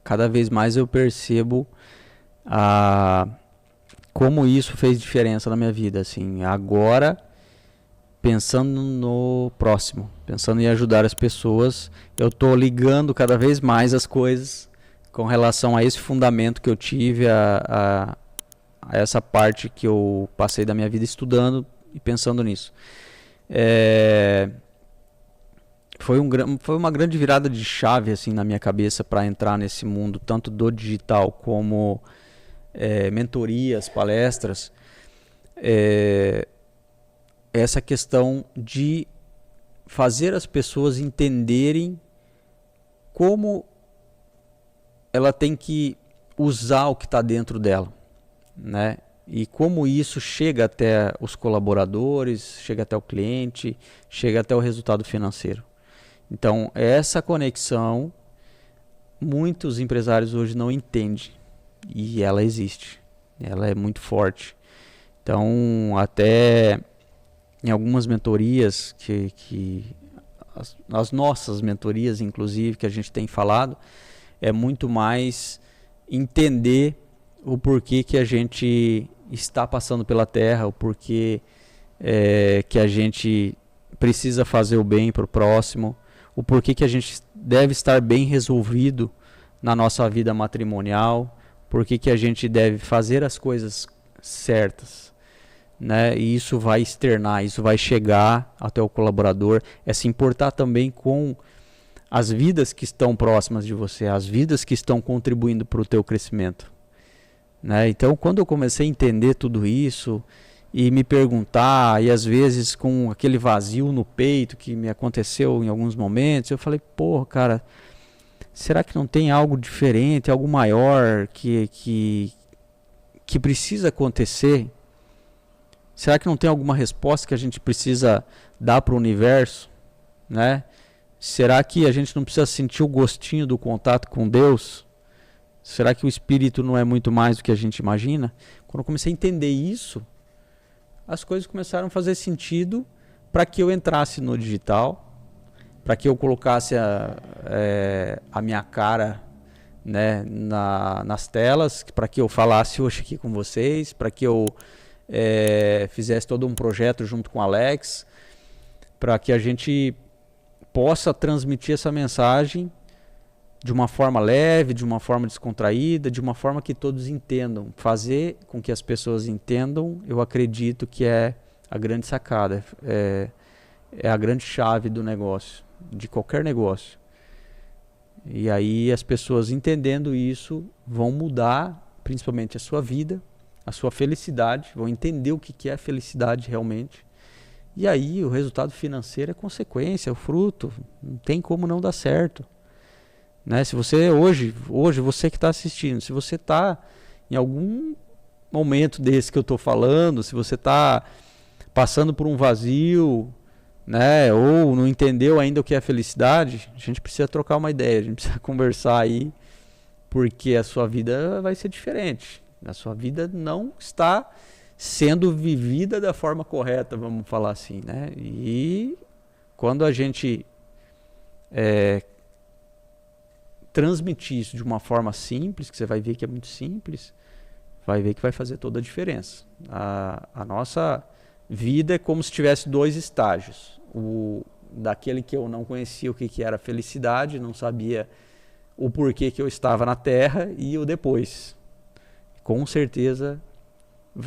cada vez mais eu percebo como isso fez diferença na minha vida, assim, agora pensando no próximo, pensando em ajudar as pessoas, eu estou ligando cada vez mais as coisas com relação a esse fundamento que eu tive, a essa parte que eu passei da minha vida estudando e pensando nisso. Foi uma grande virada de chave assim, na minha cabeça para entrar nesse mundo, tanto do digital como mentorias, palestras. Essa questão de fazer as pessoas entenderem como ela tem que usar o que está dentro dela, né? E como isso chega até os colaboradores, chega até o cliente, chega até o resultado financeiro. Então, essa conexão, muitos empresários hoje não entendem, e ela existe, ela é muito forte. Então, até em algumas mentorias, as nossas mentorias, inclusive, que a gente tem falado, é muito mais entender o porquê que a gente está passando pela Terra, o porquê que a gente precisa fazer o bem para o próximo, o porquê que a gente deve estar bem resolvido na nossa vida matrimonial, porquê que a gente deve fazer as coisas certas, né? E isso vai externar, isso vai chegar até o colaborador, se importar também com as vidas que estão próximas de você, as vidas que estão contribuindo para o teu crescimento, né? Então, quando eu comecei a entender tudo isso e me perguntar, e às vezes com aquele vazio no peito que me aconteceu em alguns momentos, eu falei, porra, cara, será que não tem algo diferente, algo maior que precisa acontecer? Será que não tem alguma resposta que a gente precisa dar para o universo, né? Será que a gente não precisa sentir o gostinho do contato com Deus? Será que o espírito não é muito mais do que a gente imagina? Quando eu comecei a entender isso, as coisas começaram a fazer sentido para que eu entrasse no digital, para que eu colocasse a minha cara, né, nas telas, para que eu falasse hoje aqui com vocês, para que eu fizesse todo um projeto junto com o Alex, para que a gente possa transmitir essa mensagem de uma forma leve, de uma forma descontraída, de uma forma que todos entendam. Fazer com que as pessoas entendam, eu acredito que é a grande sacada, é a grande chave do negócio, de qualquer negócio. E aí as pessoas entendendo isso vão mudar principalmente a sua vida, a sua felicidade, vão entender o que é felicidade realmente. E aí o resultado financeiro é consequência, é o fruto, não tem como não dar certo. Né? Se você hoje você que está assistindo, se você está em algum momento desse que eu estou falando, se você está passando por um vazio, né, ou não entendeu ainda o que é felicidade, a gente precisa trocar uma ideia, a gente precisa conversar aí, porque a sua vida vai ser diferente. A sua vida não está sendo vivida da forma correta, vamos falar assim, né? E quando a gente transmitir isso de uma forma simples, que você vai ver que é muito simples, vai ver que vai fazer toda a diferença. A nossa vida é como se tivesse dois estágios. Daquele que eu não conhecia o que era felicidade, não sabia o porquê que eu estava na Terra, e o depois. Com certeza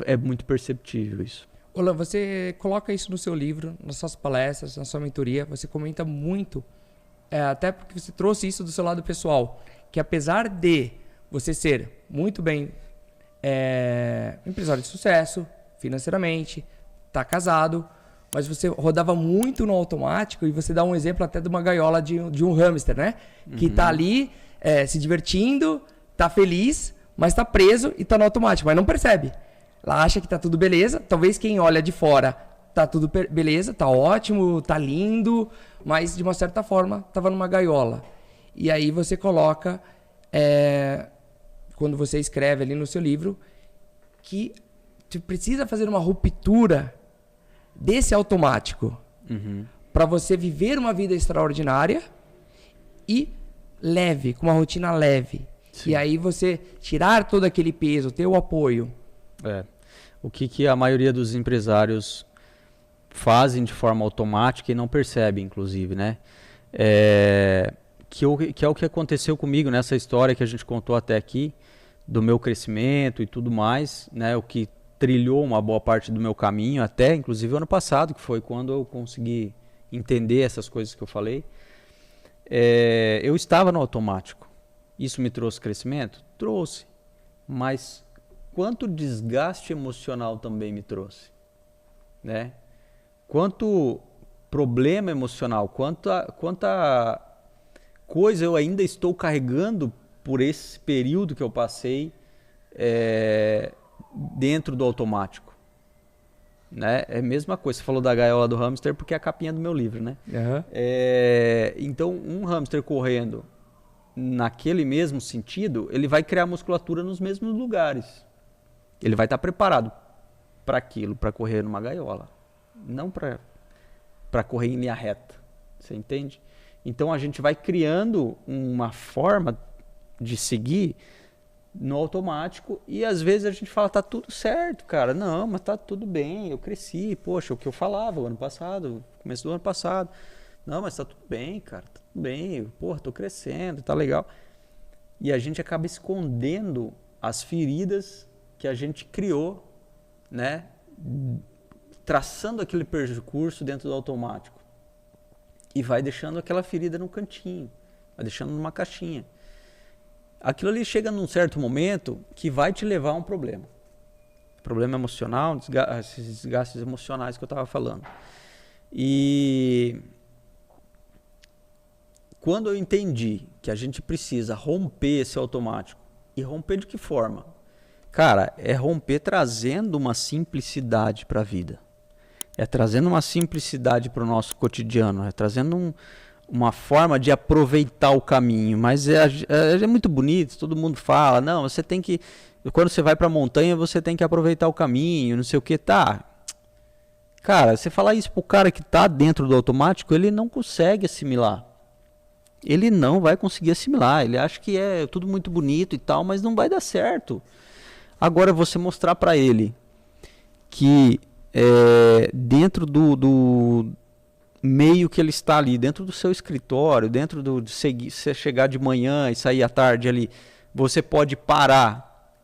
é muito perceptível isso. Olan, você coloca isso no seu livro, nas suas palestras, na sua mentoria, você comenta muito, até porque você trouxe isso do seu lado pessoal, que apesar de você ser muito bem empresário de sucesso, financeiramente, tá casado, mas você rodava muito no automático, e você dá um exemplo até de uma gaiola de um hamster, né? Uhum. Que tá ali se divertindo, tá feliz, mas tá preso e tá no automático, mas não percebe. Ela acha que tá tudo beleza, talvez quem olha de fora tá tudo beleza, tá ótimo, tá lindo, mas de uma certa forma tava numa gaiola. E aí você coloca, quando você escreve ali no seu livro, que você precisa fazer uma ruptura desse automático, para você viver uma vida extraordinária e leve, com uma rotina leve. Sim. E aí você tirar todo aquele peso, ter o apoio. O que a maioria dos empresários fazem de forma automática e não percebem, inclusive, né? Que é o que aconteceu comigo nessa história que a gente contou até aqui, do meu crescimento e tudo mais, né? O que trilhou uma boa parte do meu caminho, até inclusive o ano passado, que foi quando eu consegui entender essas coisas que eu falei. Eu estava no automático. Isso me trouxe crescimento? Trouxe. Mas quanto desgaste emocional também me trouxe, né? Quanto problema emocional, quanta coisa eu ainda estou carregando por esse período que eu passei dentro do automático, né? É a mesma coisa, você falou da gaiola do hamster porque é a capinha do meu livro, né? Uhum. Então, um hamster correndo naquele mesmo sentido, ele vai criar musculatura nos mesmos lugares. Ele vai estar preparado para aquilo, para correr numa gaiola, não para correr em linha reta. Você entende? Então a gente vai criando uma forma de seguir no automático e às vezes a gente fala, tá tudo certo, cara. Não, mas tá tudo bem, eu cresci. Poxa, o que eu falava o ano passado, começo do ano passado. Não, mas tá tudo bem, cara, tá tudo bem. Porra, tô crescendo, tá legal. E a gente acaba escondendo as feridas que a gente criou, né? Traçando aquele percurso dentro do automático. E vai deixando aquela ferida no cantinho, vai deixando numa caixinha. Aquilo ali chega num certo momento que vai te levar a um problema. Problema emocional, esses desgastes emocionais que eu estava falando. E quando eu entendi que a gente precisa romper esse automático, e romper de que forma? Cara, é romper trazendo uma simplicidade para a vida. É trazendo uma simplicidade para o nosso cotidiano, é trazendo uma forma de aproveitar o caminho. Mas é muito bonito, todo mundo fala, não, você tem que, quando você vai para a montanha, você tem que aproveitar o caminho, não sei o que, tá. Cara, você falar isso pro cara que tá dentro do automático, ele não consegue assimilar. Ele não vai conseguir assimilar, ele acha que é tudo muito bonito e tal, mas não vai dar certo. Agora, você mostrar para ele que dentro do meio que ele está ali, dentro do seu escritório, dentro de você chegar de manhã e sair à tarde ali, você pode parar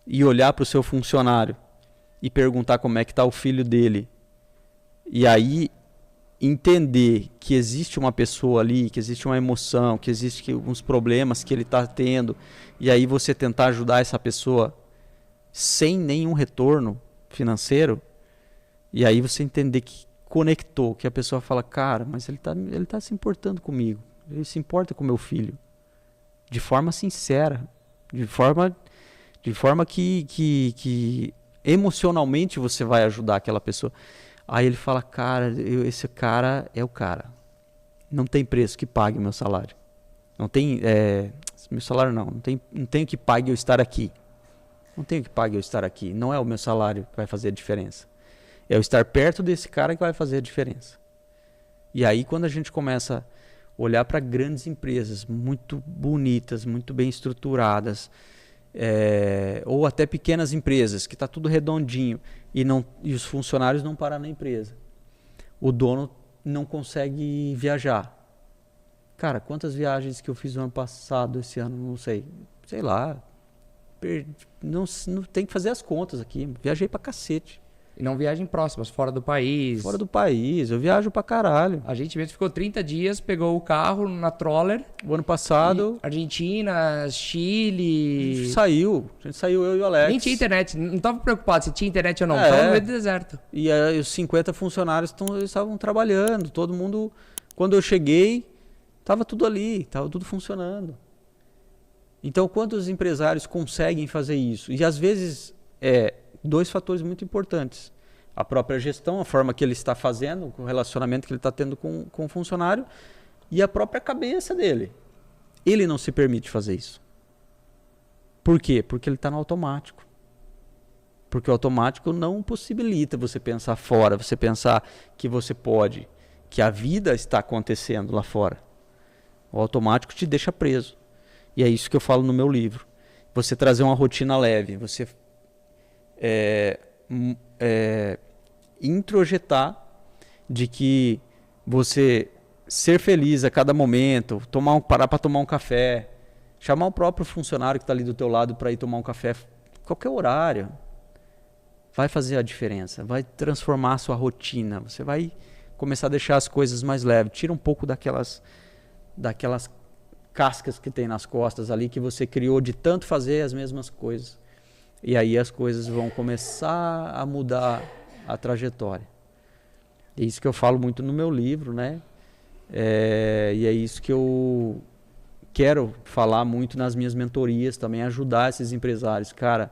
e olhar para o seu funcionário e perguntar como é que está o filho dele. E aí entender que existe uma pessoa ali, que existe uma emoção, que existe uns problemas que ele está tendo, e aí você tentar ajudar essa pessoa sem nenhum retorno financeiro, e aí você entender que conectou, que a pessoa fala, cara, mas ele tá se importando comigo, ele se importa com meu filho, de forma sincera, de forma que emocionalmente você vai ajudar aquela pessoa. Aí ele fala, cara, esse cara é o cara, não tem preço que pague meu salário, não tem, meu salário não tem que pague eu estar aqui. Não tenho que pagar eu estar aqui. Não é o meu salário que vai fazer a diferença. É eu estar perto desse cara que vai fazer a diferença. E aí, quando a gente começa a olhar para grandes empresas muito bonitas, muito bem estruturadas, ou até pequenas empresas, que está tudo redondinho e os funcionários não param na empresa. O dono não consegue viajar. Cara, quantas viagens que eu fiz no ano passado, esse ano, não sei. Sei lá. Não tem que fazer as contas aqui. Viajei pra cacete. E não viagem próximas, fora do país. Fora do país, eu viajo pra caralho. A gente mesmo ficou 30 dias, pegou o carro na Troller. O ano passado... Argentina, Chile... A gente saiu eu e o Alex. Nem tinha internet, não tava preocupado se tinha internet ou não. Tava no meio do deserto. E aí, os 50 funcionários estavam trabalhando, todo mundo... Quando eu cheguei, tava tudo ali, tava tudo funcionando. Então, quantos empresários conseguem fazer isso? E às vezes, dois fatores muito importantes. A própria gestão, a forma que ele está fazendo, o relacionamento que ele está tendo com o funcionário e a própria cabeça dele. Ele não se permite fazer isso. Por quê? Porque ele está no automático. Porque o automático não possibilita você pensar fora, você pensar que você pode, que a vida está acontecendo lá fora. O automático te deixa preso. E é isso que eu falo no meu livro. Você trazer uma rotina leve, você introjetar de que você ser feliz a cada momento, parar para tomar um café, chamar o próprio funcionário que está ali do teu lado para ir tomar um café, qualquer horário, vai fazer a diferença, vai transformar a sua rotina, você vai começar a deixar as coisas mais leves, tira um pouco daquelas cascas que tem nas costas ali, que você criou de tanto fazer as mesmas coisas. E aí as coisas vão começar a mudar a trajetória. É isso que eu falo muito no meu livro, né? E é isso que eu quero falar muito nas minhas mentorias também, ajudar esses empresários. Cara,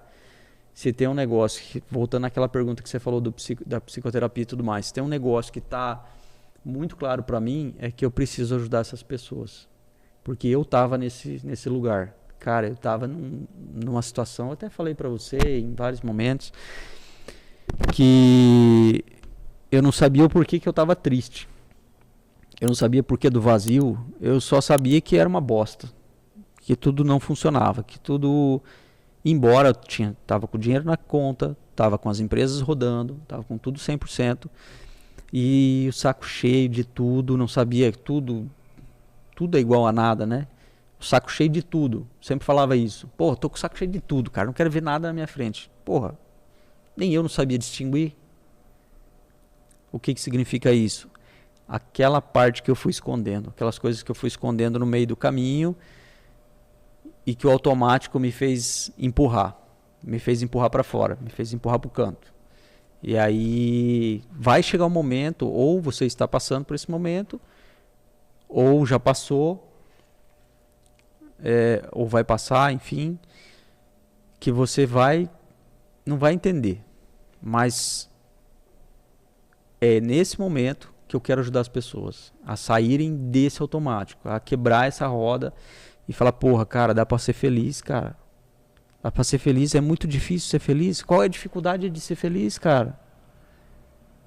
se tem um negócio, voltando àquela pergunta que você falou da psicoterapia e tudo mais, se tem um negócio que está muito claro para mim, é que eu preciso ajudar essas pessoas. Porque eu estava nesse lugar. Cara, eu estava numa situação, eu até falei para você em vários momentos, que eu não sabia o porquê que eu estava triste. Eu não sabia porquê do vazio, eu só sabia que era uma bosta. Que tudo não funcionava, que tudo... Embora eu tava com dinheiro na conta, tava com as empresas rodando, tava com tudo 100%, e o saco cheio de tudo, não sabia, tudo é igual a nada, né? O saco cheio de tudo, sempre falava isso. Porra, tô com o saco cheio de tudo, cara, não quero ver nada na minha frente. Porra, nem eu não sabia distinguir. O que significa isso? Aquela parte que eu fui escondendo, aquelas coisas que eu fui escondendo no meio do caminho, e que o automático me fez empurrar para fora, me fez empurrar para o canto. E aí vai chegar um momento, ou você está passando por esse momento, ou já passou, ou vai passar, enfim, que você não vai entender. Mas é nesse momento que eu quero ajudar as pessoas a saírem desse automático, a quebrar essa roda e falar, porra, cara, dá pra ser feliz, cara. Dá pra ser feliz, é muito difícil ser feliz. Qual é a dificuldade de ser feliz, cara?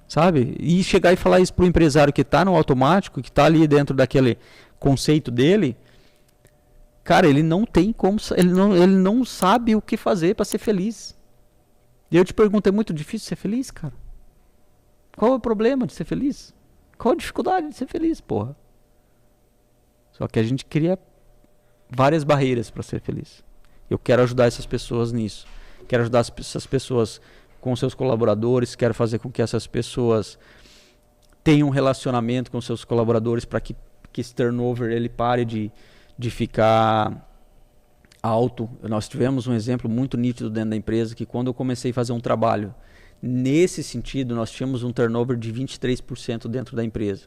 Sabe? E chegar e falar isso pro empresário que tá no automático, que tá ali dentro daquele conceito dele, cara, ele não tem como, ele não sabe o que fazer pra ser feliz. E eu te pergunto, é muito difícil ser feliz, cara? Qual é o problema de ser feliz? Qual a dificuldade de ser feliz, porra? Só que a gente cria várias barreiras para ser feliz. Eu quero ajudar essas pessoas nisso. Quero ajudar essas pessoas com seus colaboradores. Quero fazer com que essas pessoas tenham um relacionamento com seus colaboradores para que esse turnover ele pare de ficar alto. Nós tivemos um exemplo muito nítido dentro da empresa que quando eu comecei a fazer um trabalho nesse sentido, nós tínhamos um turnover de 23% dentro da empresa.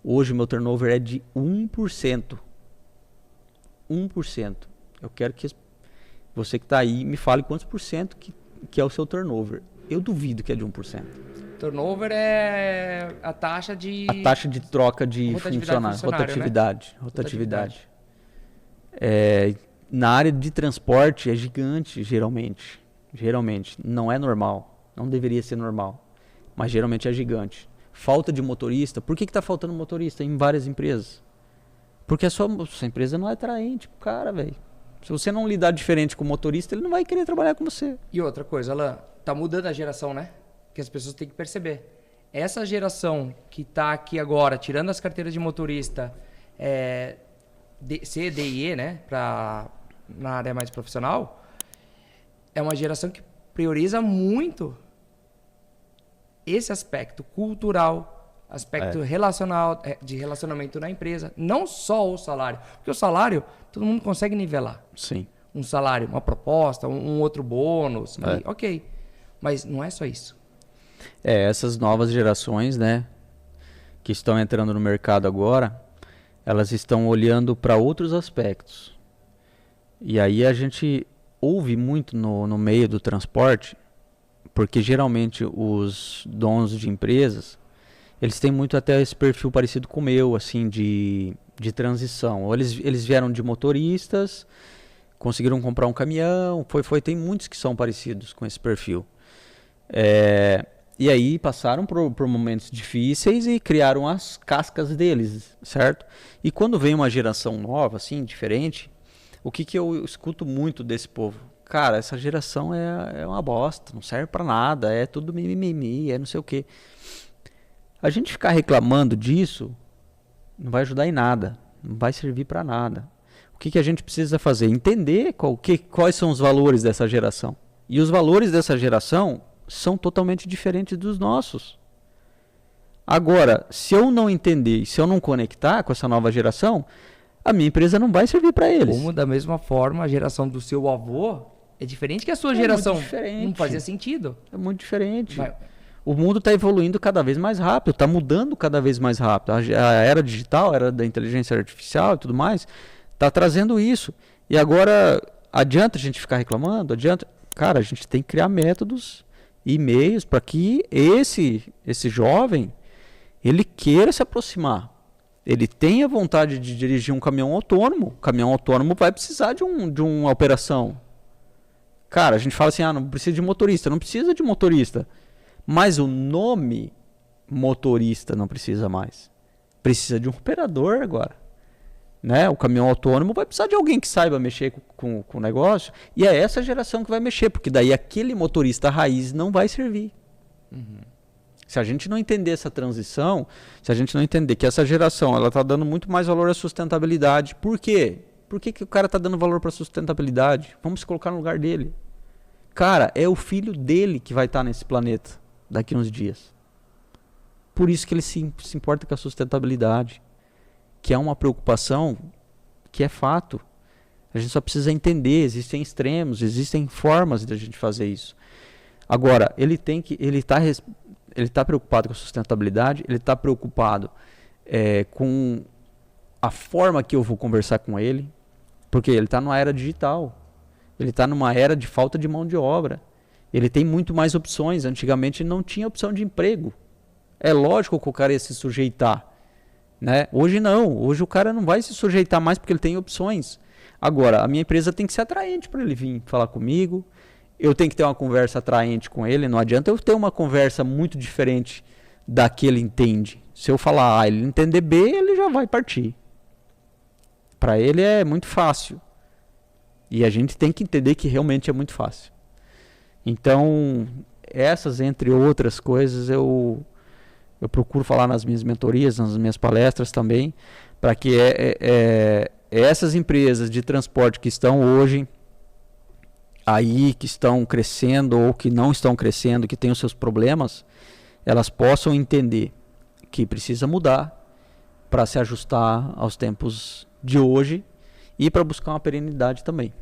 Hoje o meu turnover é de 1%. 1%. Eu quero que você que está aí me fale quantos por cento que é o seu turnover. Eu duvido que é de 1%. Turnover é a taxa de troca de funcionário. Rotatividade. Na área de transporte é gigante, geralmente. Geralmente. Não é normal. Não deveria ser normal. Mas geralmente é gigante. Falta de motorista. Por que está faltando motorista em várias empresas? Porque a sua empresa não é atraente pro cara, velho. Se você não lidar diferente com o motorista, ele não vai querer trabalhar com você. E outra coisa, Alan, tá mudando a geração, né? Que as pessoas têm que perceber. Essa geração que tá aqui agora, tirando as carteiras de motorista, C, D e E, né? Na área mais profissional, é uma geração que prioriza muito esse aspecto cultural, aspecto relacional, de relacionamento na empresa, não só o salário, porque o salário todo mundo consegue nivelar. Sim. Um salário, uma proposta, um outro bônus, ok, mas não é só isso. Essas novas gerações, né, que estão entrando no mercado agora, elas estão olhando para outros aspectos. E aí a gente ouve muito no meio do transporte, porque geralmente os donos de empresas eles têm muito até esse perfil parecido com o meu, assim, de transição. Ou eles vieram de motoristas, conseguiram comprar um caminhão, tem muitos que são parecidos com esse perfil. E aí passaram por momentos difíceis e criaram as cascas deles, certo? E quando vem uma geração nova, assim, diferente, O que eu escuto muito desse povo? Cara, essa geração é uma bosta, não serve pra nada, é tudo mimimi, é não sei o quê. A gente ficar reclamando disso não vai ajudar em nada, não vai servir pra nada. O que a gente precisa fazer? Entender quais são os valores dessa geração. E os valores dessa geração são totalmente diferentes dos nossos. Agora, se eu não entender e se eu não conectar com essa nova geração, a minha empresa não vai servir para eles. Como da mesma forma a geração do seu avô é diferente que a sua geração. Muito diferente. Não fazia sentido. É muito diferente. O mundo está evoluindo cada vez mais rápido, está mudando cada vez mais rápido. A era digital, a era da inteligência artificial e tudo mais, está trazendo isso. E agora, adianta a gente ficar reclamando? Adianta? Cara, a gente tem que criar métodos e meios para que esse jovem ele queira se aproximar. Ele tenha vontade de dirigir um caminhão autônomo. O caminhão autônomo vai precisar de uma operação. Cara, a gente fala assim, não precisa de motorista. Não precisa de motorista. Mas o nome motorista não precisa mais. Precisa de um operador agora. Né? O caminhão autônomo vai precisar de alguém que saiba mexer com o negócio. E é essa geração que vai mexer. Porque daí aquele motorista raiz não vai servir. Uhum. Se a gente não entender essa transição, se a gente não entender que essa geração ela está dando muito mais valor à sustentabilidade. Por quê? Por que o cara está dando valor para a sustentabilidade? Vamos se colocar no lugar dele. Cara, é o filho dele que vai estar nesse planeta daqui a uns dias. Por isso que ele se importa com a sustentabilidade, que é uma preocupação que é fato. A gente só precisa entender, existem extremos, existem formas de a gente fazer isso. Agora, ele está preocupado com a sustentabilidade, ele está preocupado com a forma que eu vou conversar com ele, porque ele está numa era digital, ele está numa era de falta de mão de obra, ele tem muito mais opções. Antigamente não tinha opção de emprego, é lógico que o cara ia se sujeitar, né? Hoje não, hoje o cara não vai se sujeitar mais porque ele tem opções. Agora, a minha empresa tem que ser atraente para ele vir falar comigo, eu tenho que ter uma conversa atraente com ele, não adianta eu ter uma conversa muito diferente da que ele entende. Se eu falar A, ele entender B, ele já vai partir. Para ele é muito fácil. E a gente tem que entender que realmente é muito fácil. Então, essas, entre outras coisas, eu procuro falar nas minhas mentorias, nas minhas palestras também, para que essas empresas de transporte que estão hoje aí, que estão crescendo ou que não estão crescendo, que têm os seus problemas, elas possam entender que precisa mudar para se ajustar aos tempos de hoje e para buscar uma perenidade também.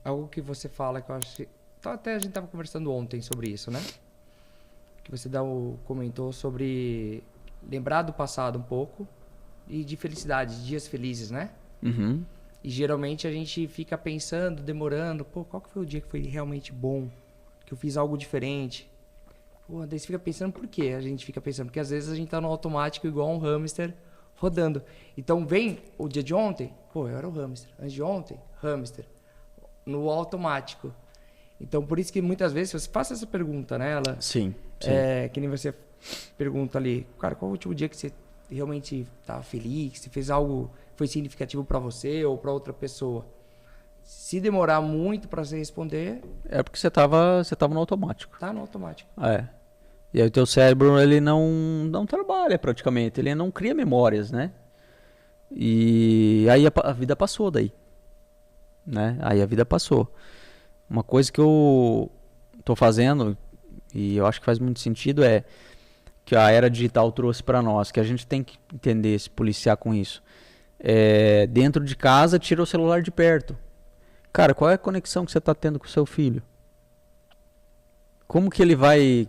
Algo que você fala que eu acho que até a gente estava conversando ontem sobre isso, né? Que você comentou sobre lembrar do passado um pouco e de felicidade, de dias felizes, né? Uhum. E geralmente a gente fica pensando, demorando, qual que foi o dia que foi realmente bom? Que eu fiz algo diferente? Daí você fica pensando por quê? A gente fica pensando, porque às vezes a gente tá no automático igual um hamster rodando. Então vem o dia de ontem, eu era o hamster. Antes de ontem, hamster. No automático. Então por isso que muitas vezes você faça essa pergunta, né? Sim. Que nem você pergunta ali, cara, qual o último dia que você realmente estava feliz, que você fez algo que foi significativo para você ou para outra pessoa? Se demorar muito para você responder... É porque você tava no automático. Tá no automático. E aí o teu cérebro, ele não trabalha praticamente, ele não cria memórias, né? E aí a vida passou daí. Né? Aí a vida passou. Uma coisa que eu tô fazendo, e eu acho que faz muito sentido, é que a era digital trouxe para nós, que a gente tem que entender, se policiar com isso. Dentro de casa, tira o celular de perto. Cara, qual é a conexão que você está tendo com o seu filho? Como que ele vai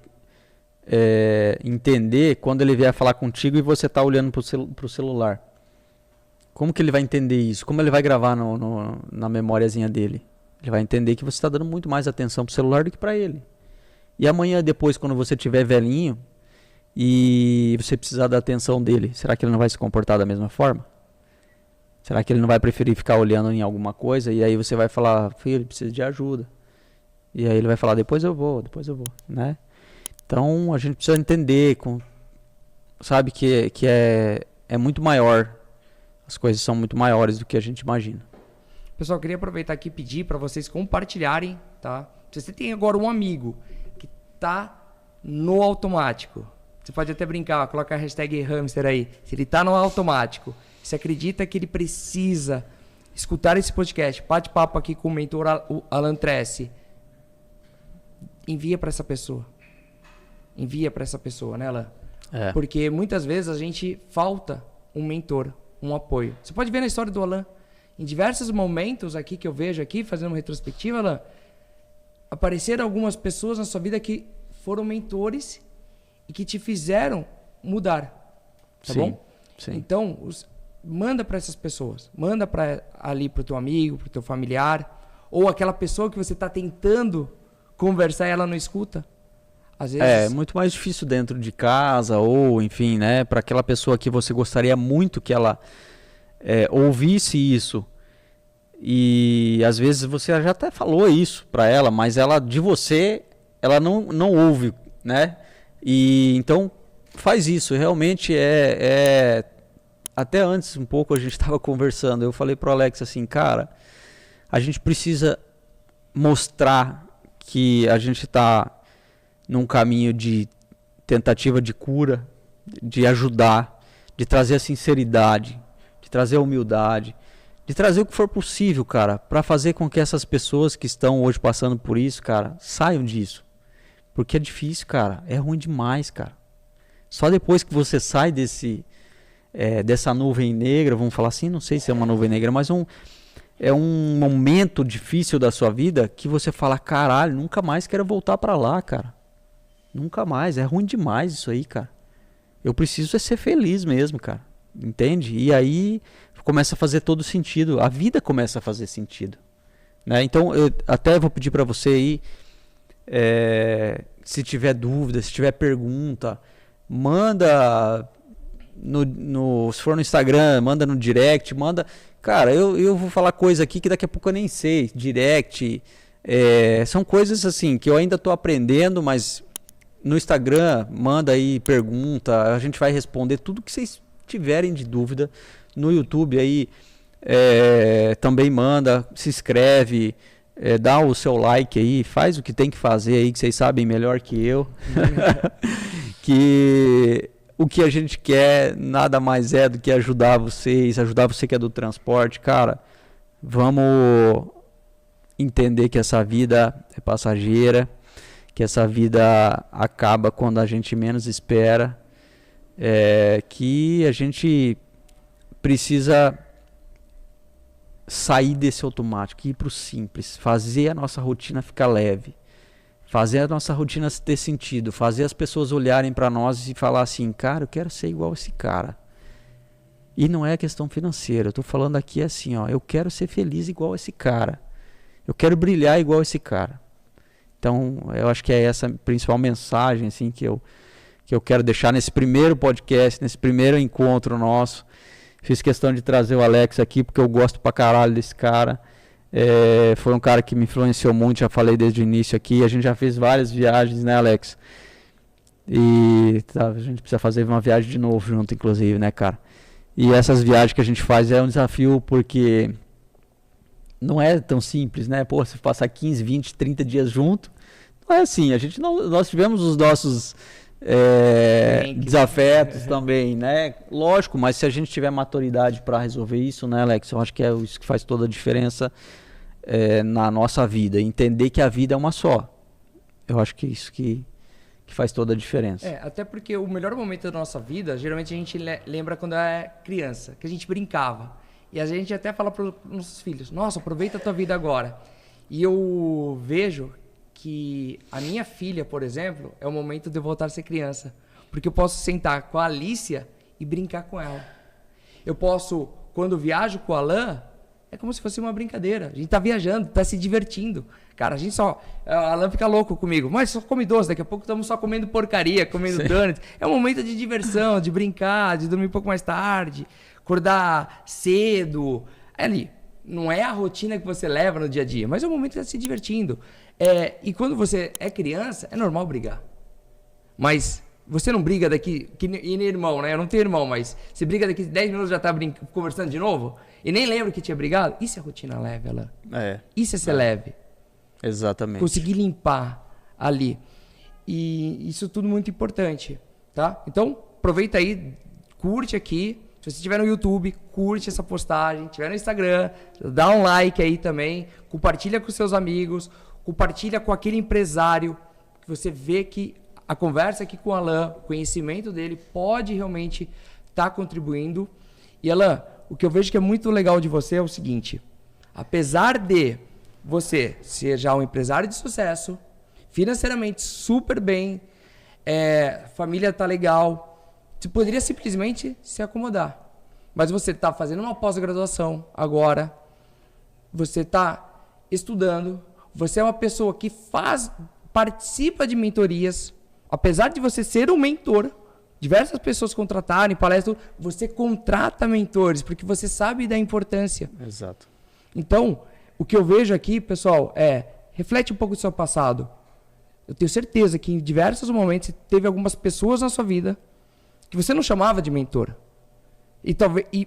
entender quando ele vier falar contigo e você está olhando para o celular? Como que ele vai entender isso? Como ele vai gravar na memóriazinha dele? Ele vai entender que você está dando muito mais atenção para o celular do que para ele. E amanhã, depois, quando você tiver velhinho e você precisar da atenção dele, será que ele não vai se comportar da mesma forma? Será que ele não vai preferir ficar olhando em alguma coisa e aí você vai falar, filho, ele precisa de ajuda. E aí ele vai falar, depois eu vou, né? Então a gente precisa entender, sabe, que é muito maior. As coisas são muito maiores do que a gente imagina. Pessoal, eu queria aproveitar aqui e pedir para vocês compartilharem, tá? Se você tem agora um amigo que tá no automático, você pode até brincar, coloca a hashtag hamster aí. Se ele tá no automático, você acredita que ele precisa escutar esse podcast, bate-papo aqui com o mentor Alan Tresse, envia para essa pessoa. Envia para essa pessoa, né, Alan? Porque muitas vezes a gente falta um mentor, um apoio. Você pode ver na história do Alan. Em diversos momentos aqui que eu vejo aqui, fazendo uma retrospectiva, Alan, apareceram algumas pessoas na sua vida que foram mentores e que te fizeram mudar. Tá bom? Sim. Então, manda para essas pessoas. Manda ali pro teu amigo, pro teu familiar, ou aquela pessoa que você está tentando conversar e ela não escuta. Às vezes... É muito mais difícil dentro de casa, ou enfim, né, para aquela pessoa que você gostaria muito que ela ouvisse isso. E às vezes você já até falou isso para ela, mas ela de você, ela não ouve, né? E então faz isso, realmente até antes um pouco a gente estava conversando, eu falei pro Alex assim, cara, a gente precisa mostrar que a gente está num caminho de tentativa de cura, de ajudar, de trazer a sinceridade, de trazer a humildade, de trazer o que for possível, cara, para fazer com que essas pessoas que estão hoje passando por isso, cara, saiam disso. Porque é difícil, cara, é ruim demais, cara. Só depois que você sai dessa nuvem negra, vamos falar assim, não sei se é uma nuvem negra, mas é um momento difícil da sua vida que você fala, caralho, nunca mais quero voltar para lá, cara. Nunca mais, é ruim demais isso aí, cara. Eu preciso ser feliz mesmo, cara. Entende? E aí começa a fazer todo sentido. A vida começa a fazer sentido, né? Então eu até vou pedir para você aí, se tiver dúvida, se tiver pergunta, manda se for no Instagram, manda no direct, manda. Cara, eu vou falar coisa aqui que daqui a pouco eu nem sei. Direct, são coisas assim que eu ainda estou aprendendo, mas no Instagram manda aí pergunta, a gente vai responder tudo que vocês tiverem de dúvida. No YouTube aí também manda, se inscreve, dá o seu like aí, faz o que tem que fazer aí, que vocês sabem melhor que eu. Que o que a gente quer nada mais é do que ajudar vocês, ajudar você que é do transporte. Cara, vamos entender que essa vida é passageira, que essa vida acaba quando a gente menos espera, que a gente precisa sair desse automático, ir para o simples, fazer a nossa rotina ficar leve, fazer a nossa rotina ter sentido, fazer as pessoas olharem para nós e falar assim, cara, eu quero ser igual esse cara. E não é questão financeira, eu estou falando aqui assim, ó, eu quero ser feliz igual esse cara, eu quero brilhar igual esse cara. Então, eu acho que é essa a principal mensagem assim, que eu quero deixar nesse primeiro podcast, nesse primeiro encontro nosso. Fiz questão de trazer o Alex aqui, porque eu gosto pra caralho desse cara. Foi um cara que me influenciou muito, já falei desde o início aqui. A gente já fez várias viagens, né, Alex? E a gente precisa fazer uma viagem de novo junto, inclusive, né, cara? E essas viagens que a gente faz é um desafio, porque não é tão simples, né? Pô, se passar 15, 20, 30 dias junto, não é assim. Nós tivemos os nossos desafetos também, né? Lógico, mas se a gente tiver maturidade para resolver isso, né, Alex? Eu acho que é isso que faz toda a diferença na nossa vida. Entender que a vida é uma só. Eu acho que é isso que faz toda a diferença. Até porque o melhor momento da nossa vida, geralmente a gente lembra quando é criança, que a gente brincava. E a gente até fala para os nossos filhos, nossa, aproveita a tua vida agora. E eu vejo que a minha filha, por exemplo, é o momento de eu voltar a ser criança. Porque eu posso sentar com a Alicia e brincar com ela. Eu posso, quando viajo com o Alan, é como se fosse uma brincadeira. A gente tá viajando, tá se divertindo. Cara, a gente só... O Alan fica louco comigo. Mas só come doce, daqui a pouco estamos só comendo porcaria, comendo donuts. É um momento de diversão, de brincar, de dormir um pouco mais tarde, acordar cedo. Ali, não é a rotina que você leva no dia a dia, mas é um momento de estar se divertindo. E quando você é criança, é normal brigar. Mas Você não briga daqui... E nem irmão, né? Eu não tenho irmão, mas você briga daqui 10 minutos já tá conversando de novo? E nem lembro que tinha brigado? Isso é rotina leve, Alan. Isso é ser leve. Exatamente. Conseguir limpar ali. E isso tudo muito importante, tá? Então, aproveita aí, curte aqui. Se você estiver no YouTube, curte essa postagem. Se estiver no Instagram, dá um like aí também. Compartilha com seus amigos. Compartilha com aquele empresário que você vê que a conversa aqui com o Alan, o conhecimento dele pode realmente estar contribuindo. E Alan, o que eu vejo que é muito legal de você é o seguinte. Apesar de você ser já um empresário de sucesso, financeiramente super bem, família tá legal, você poderia simplesmente se acomodar. Mas você está fazendo uma pós-graduação agora, você está estudando, você é uma pessoa que participa de mentorias, apesar de você ser um mentor, diversas pessoas contratarem palestras, você contrata mentores, porque você sabe da importância. Exato. Então, o que eu vejo aqui, pessoal, reflete um pouco do seu passado. Eu tenho certeza que em diversos momentos teve algumas pessoas na sua vida que você não chamava de mentor.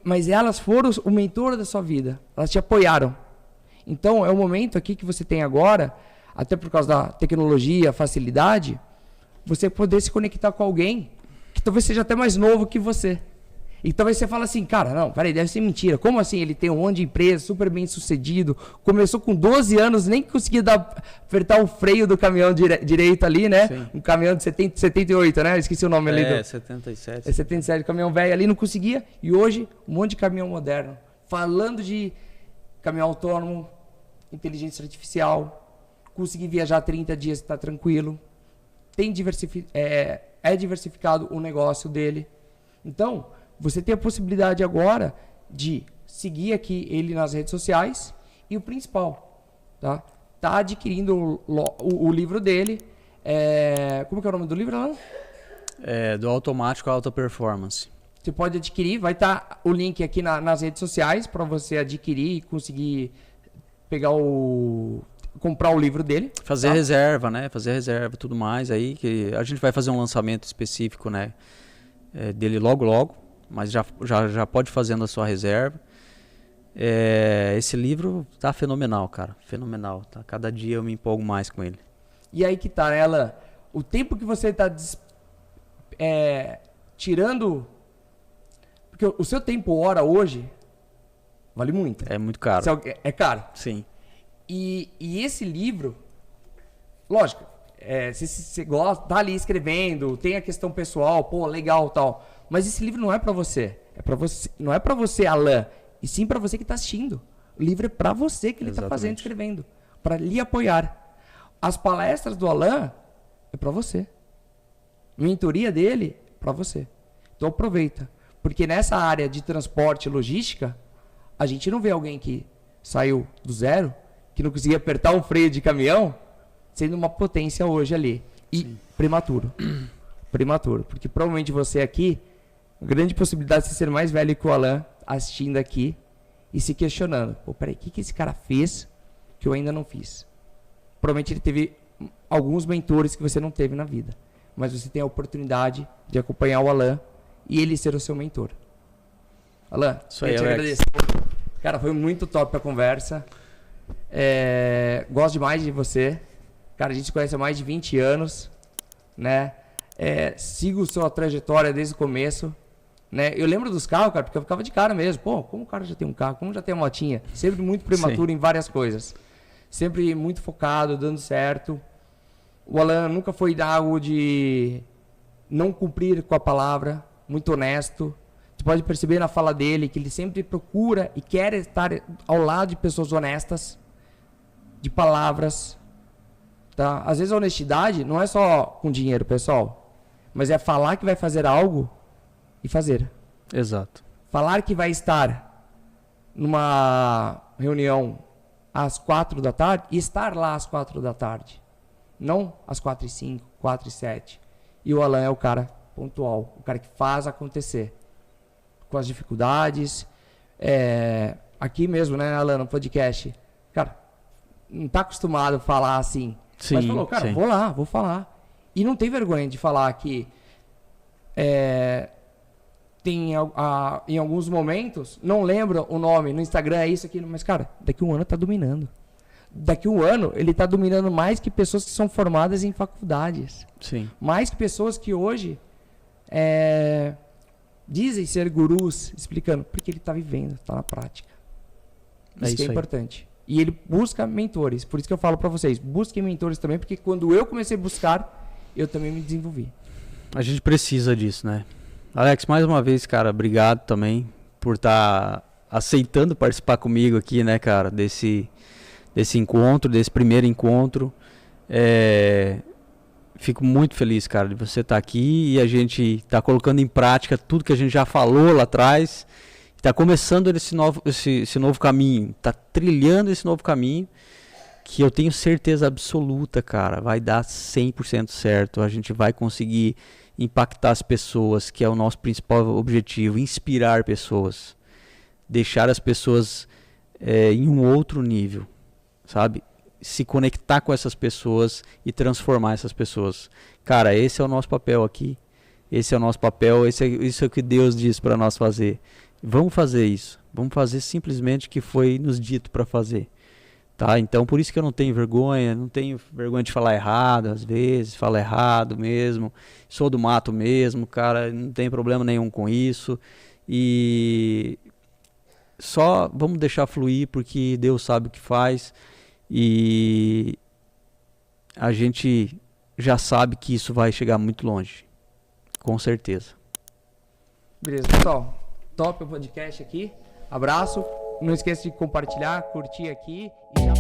Mas elas foram o mentor da sua vida. Elas te apoiaram. Então, é o momento aqui que você tem agora, até por causa da tecnologia, facilidade, você poder se conectar com alguém que talvez seja até mais novo que você. E talvez você fale assim, cara, não, peraí, deve ser mentira. Como assim ele tem um monte de empresa, super bem sucedido, começou com 12 anos, nem conseguia apertar o freio do caminhão direito ali, né? Sim. Um caminhão de 78, né? Eu esqueci o nome ali. 77. 77, caminhão velho ali, não conseguia. E hoje, um monte de caminhão moderno. Falando de caminhão autônomo, inteligência artificial, conseguir viajar 30 dias e tá tranquilo. É diversificado o negócio dele. Então, você tem a possibilidade agora de seguir aqui ele nas redes sociais e o principal, tá adquirindo o livro dele. Como que é o nome do livro, Alan? Do Automático à Alta Performance. Você pode adquirir, vai estar o link aqui nas redes sociais para você adquirir e conseguir comprar o livro dele. Fazer reserva, né? Fazer reserva, tudo mais aí, que a gente vai fazer um lançamento específico, né? Dele logo, mas já pode fazendo a sua reserva. Esse livro tá fenomenal, cara, fenomenal, tá? Cada dia eu me empolgo mais com ele. E aí que tá, né, Alan? O tempo que você tá tirando, porque o seu tempo hora hoje vale muito. É muito caro. É caro. Sim. E esse livro, lógico, se você gosta, tá ali escrevendo, tem a questão pessoal, pô, legal, tal. Mas esse livro não é para você. Não é para você, Alan, e sim para você que tá assistindo. O livro é para você que ele tá fazendo, escrevendo, para lhe apoiar. As palestras do Alan é para você. A mentoria dele é para você. Então aproveita, porque nessa área de transporte e logística, a gente não vê alguém que saiu do zero, que não conseguia apertar um freio de caminhão, sendo uma potência hoje ali. E sim, prematuro. Prematuro. Porque provavelmente você aqui, a grande possibilidade de ser mais velho que o Alan, assistindo aqui e se questionando. Pô, peraí, o que esse cara fez que eu ainda não fiz? Provavelmente ele teve alguns mentores que você não teve na vida. Mas você tem a oportunidade de acompanhar o Alan e ele ser o seu mentor. Alan, eu te agradeço. Cara, foi muito top a conversa. Gosto demais de você. Cara, a gente se conhece há mais de 20 anos, né? Sigo sua trajetória desde o começo, né? Eu lembro dos carros, cara, porque eu ficava de cara mesmo. Pô, como o cara já tem um carro? Como já tem uma motinha? Sempre muito prematuro. Sim, em várias coisas. Sempre muito focado, dando certo. O Alan nunca foi algo de não cumprir com a palavra, muito honesto. Você pode perceber na fala dele que ele sempre procura e quer estar ao lado de pessoas honestas, de palavras, tá? Às vezes a honestidade não é só com dinheiro, pessoal, mas é falar que vai fazer algo e fazer. Exato. Falar que vai estar numa reunião às 4 da tarde e estar lá às 4 da tarde. Não às 4h05, 4h07. E o Alan é o cara pontual, o cara que faz acontecer. Com as dificuldades. Aqui mesmo, né, Alan, no podcast. Cara, não tá acostumado a falar assim. Sim, mas falou, cara, sim, vou lá, vou falar. E não tem vergonha de falar que tem em alguns momentos, não lembro o nome, no Instagram é isso aqui, mas cara, daqui a um ano tá dominando. Daqui a um ano ele tá dominando mais que pessoas que são formadas em faculdades. Sim. Mais que pessoas que hoje dizem ser gurus, explicando, porque ele tá vivendo, tá na prática. Isso que é importante. E ele busca mentores. Por isso que eu falo para vocês, busquem mentores também, porque quando eu comecei a buscar, eu também me desenvolvi. A gente precisa disso, né? Alex, mais uma vez, cara, obrigado também por estar aceitando participar comigo aqui, né, cara, desse encontro, desse primeiro encontro. Fico muito feliz, cara, de você estar aqui e a gente tá colocando em prática tudo que a gente já falou lá atrás. Está começando esse novo caminho, está trilhando esse novo caminho, que eu tenho certeza absoluta, cara, vai dar 100% certo. A gente vai conseguir impactar as pessoas, que é o nosso principal objetivo, inspirar pessoas, deixar as pessoas em um outro nível, sabe? Se conectar com essas pessoas e transformar essas pessoas. Cara, esse é o nosso papel aqui, esse é o nosso papel, isso é o que Deus diz para nós fazer. Vamos fazer isso. Vamos fazer simplesmente o que foi nos dito para fazer. Tá? Então, por isso que eu não tenho vergonha de falar errado, às vezes, falo errado mesmo. Sou do mato mesmo, cara, não tem problema nenhum com isso. E só vamos deixar fluir, porque Deus sabe o que faz. E a gente já sabe que isso vai chegar muito longe. Com certeza. Beleza, pessoal. Top o podcast aqui. Abraço. Não esqueça de compartilhar, curtir aqui e já